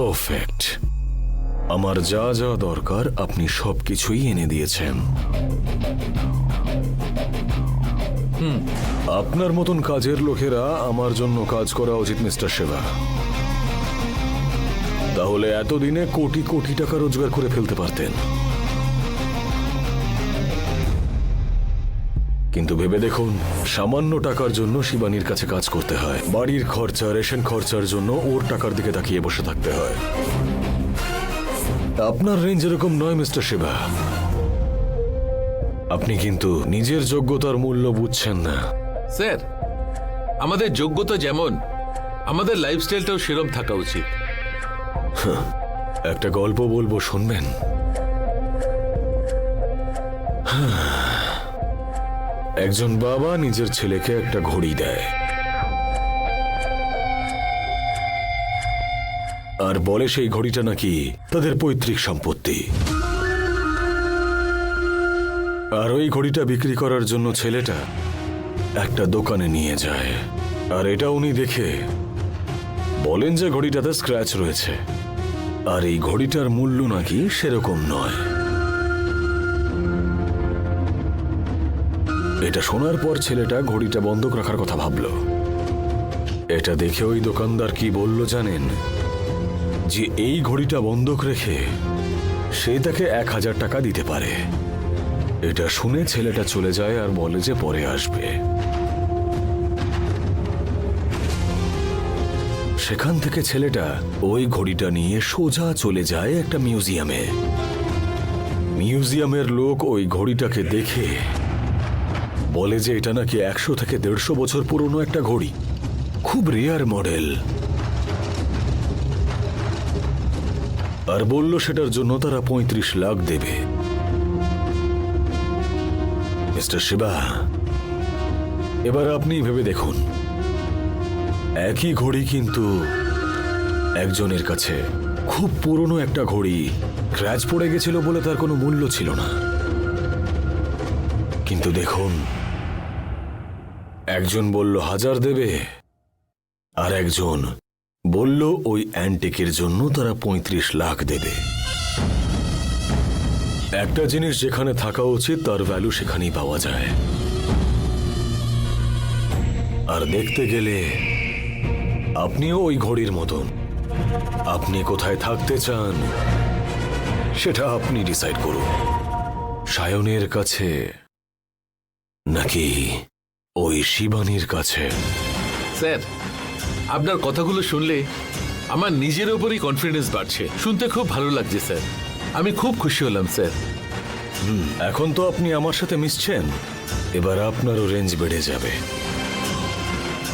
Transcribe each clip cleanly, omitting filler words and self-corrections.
Perfect. আমার যা যা দরকার আপনি সবকিছুই এনে দিয়েছেন। আপনার মতন কাজের লোকেরা আমার জন্য কাজ করা উচিত মিস্টার শিবা। তাহলে এতদিনে কোটি কোটি টাকা রোজগার করে ফেলতে পারতেন। কিন্তু ভেবে দেখুন, সামান্য টাকার জন্য শিবানীর কাছে কাজ করতে হয়। বাড়ির খরচা, রেশন খরচার জন্য ওর টাকার দিকে তাকিয়ে বসে থাকতে হয়। আপনার রেঞ্জ এরকম নয় মিস্টার শিবা। আপনি কিন্তু নিজের যোগ্যতার মূল্য বুঝছেন না। স্যার, আমাদের যোগ্যতা যেমন, আমাদের লাইফস্টাইলটাও সেরকম থাকা উচিত। একটা গল্প বলবো, শুনবেন? একজন বাবা নিজের ছেলেকে একটা ঘড়ি দেয় আর বলে সেই ঘড়িটা নাকি তাদের পৈতৃক সম্পত্তি। আর ওই ঘড়িটা বিক্রি করার জন্য ছেলেটা একটা দোকানে নিয়ে যায়। আর এটা উনি দেখে বলেন যে ঘড়িটাতে স্ক্র্যাচ রয়েছে, আর এই ঘড়িটার মূল্য নাকি সেরকম নয়। এটা শোনার পর ছেলেটা ঘড়িটা বন্ধক রাখার কথা ভাবল। এটা দেখে ওই দোকানদার কি বলল জানেন? যে এই ঘড়িটা বন্ধক রেখে সে তাকে 1000 টাকা দিতে পারে। এটা শুনে ছেলেটা চলে যায় আর বলে যে পরে আসবে। সেখান থেকে ছেলেটা ওই ঘড়িটা নিয়ে সোজা চলে যায় একটা মিউজিয়ামে। মিউজিয়ামের লোক ওই ঘড়িটাকে দেখে বলে যে এটা নাকি 100 থেকে 150 বছর পুরনো একটা ঘড়ি, খুব রেয়ার মডেল। আর বলল সেটার জন্য তারা 35 লাখ দেবে। মিস্টার শিবা, এবার আপনি ভেবে দেখুন, একই ঘড়ি কিন্তু একজনের কাছে খুব পুরনো একটা ঘড়ি, ক্র্যাচ পড়ে গেছিল বলে তার কোনো মূল্য ছিল না। কিন্তু দেখুন, একজন বলল 1000 দেবে, আর একজন বলল ওই অ্যান্টিকের জন্য তারা 35 লাখ দেবে। একটা জিনিস যেখানে থাকা উচিত তার ভ্যালু সেখানেই পাওয়া যায়। আর দেখতে গেলে আপনিও ওই ঘড়ির মতন। আপনি কোথায় থাকতে চান সেটা আপনি ডিসাইড করুন, সায়নের কাছে নাকি ওই শিবানীর কাছে। স্যার, আপনার কথাগুলো শুনলে আমার নিজের উপরই কনফিডেন্স বাড়ছে। শুনতে খুব ভালো লাগছে স্যার, আমি খুব খুশি হলাম স্যার। এখন তো আপনি আমার সাথে মিশছেন, এবার আপনারও রেঞ্জ বেড়ে যাবে।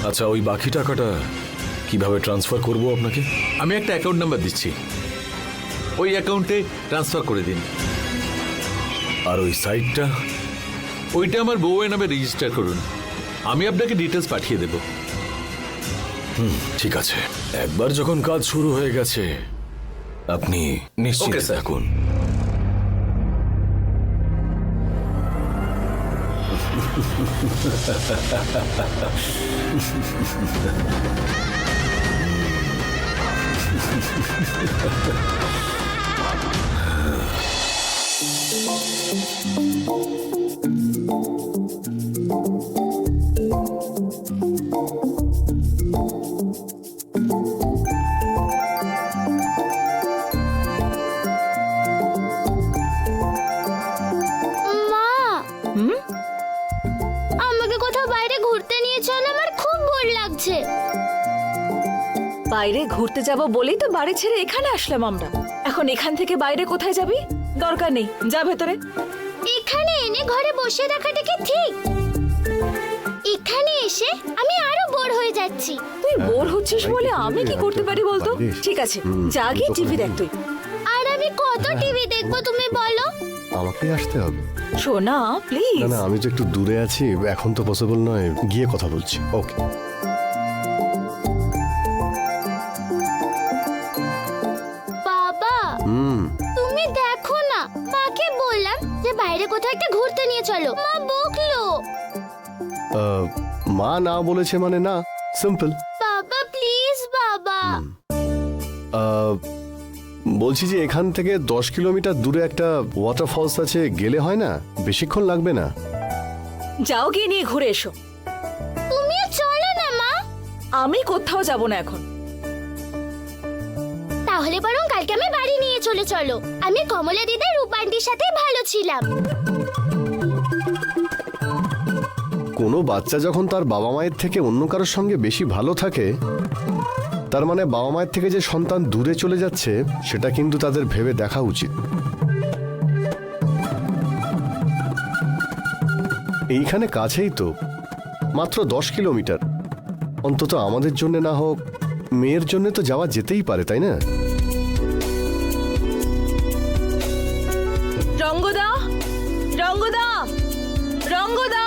আচ্ছা, ওই বাকি টাকাটা কিভাবে ট্রান্সফার করব আপনাকে? আমি একটা অ্যাকাউন্ট নাম্বার দিচ্ছি, ওই অ্যাকাউন্টে ট্রান্সফার করে দিন। আর ওই সাইটটা? ওইটা আমার বউয়ের নামে রেজিস্টার করুন, আমি আপনাকে ডিটেলস পাঠিয়ে দেব। ঠিক আছে, একবার যখন কাজ শুরু হয়ে গেছে আপনি নিশ্চিত Okay, sir. থাকুন। মা, আমাকে কোথাও বাইরে ঘুরতে নিয়ে চলো, আমার খুব বোর লাগছে। বাইরে ঘুরতে যাব বলেই তো বাড়ি ছেড়ে এখানে আসলাম আমরা। এখন এখান থেকে বাইরে কোথায় যাবি? দরকার নেই, যা ভেতরে। এখানে এনে ঘরে বসে রাখাটা কি ঠিক? এখানে এসে আমি আরো বোর হয়ে যাচ্ছি। তুই বোর হচ্ছিস বলে আমি কি করতে পারি বলতো? ঠিক আছে, যা গিয়ে টিভি দেখ তুই। আর আমি কত টিভি দেখবো তুমি বলো? আমাকেই আসতে হবে? সোনা প্লিজ। না না, আমি তো একটু দূরে আছি, এখন তো পসিবল নয়, গিয়ে কথা বলছি। ওকে। বাবা, তুমি দেখো না, মাকে বললাম যে বাইরে কোথাও একটা ঘুরতে নিয়ে চলো, মা বকলো। মা না বলেছে মানে না, সিম্পল। বাবা প্লিজ বাবা। বলছি যে এখান থেকে 10 কিলোমিটার দূরে একটা ওয়াটারফলস আছে, গেলে হয় না? বেশিক্ষণ লাগবে না। যাও গিয়ে নিয়ে ঘুরে এসো। তুমিও চলো না মা। আমি কোথাও যাব না এখন। তাহলে বরং কালকে আমি বাড়ি নিয়ে চলে চলো। আমি কমলা দিদি রূপান্তির সাথে ভালো ছিলাম। কোনো বাচ্চা যখন তার বাবা মায়ের থেকে অন্য কারোর সঙ্গে বেশি ভালো থাকে, তার মানে বাবা মায়ের থেকে যে সন্তান দূরে চলে যাচ্ছে সেটা কিন্তু তাদের ভেবে দেখা উচিত। এইখানে কাছেই তো, মাত্র 10 কিলোমিটার। অন্তত আমাদের জন্য না হোক, মেয়ের জন্য তো যাওয়া যেতেই পারে, তাই না? রঙ্গদা, রঙ্গদা, রঙ্গদা।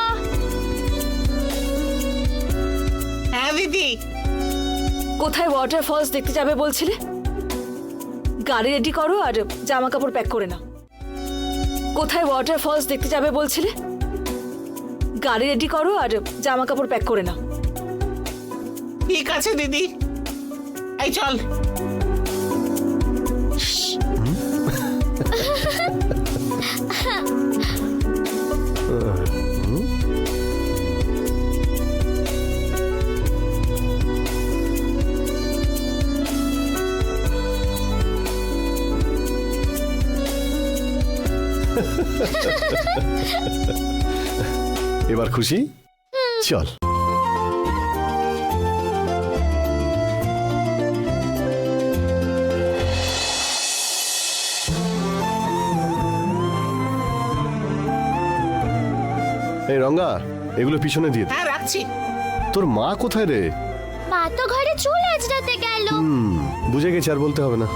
হ্যাঁ দিদি, কোথায় ওয়াটারফলস দেখতে যাবে বলছিলে? গাড়ি রেডি করো আর জামা কাপড় প্যাক করে নাও। কোথায় ওয়াটারফলস দেখতে যাবে বলছিলে? গাড়ি রেডি করো আর জামা কাপড় প্যাক করে নাও। ঠিক আছে দিদি, এই চল। এবার খুশি? চল। এই রঙ্গা, এগুলো পিছনে দিয়ে দে। হ্যাঁ রাখছি। তোর মা কোথায় রে? মা তো ঘরে চুল আঁচড়াতে গেল। বুঝে গেছি, আর বলতে হবে না।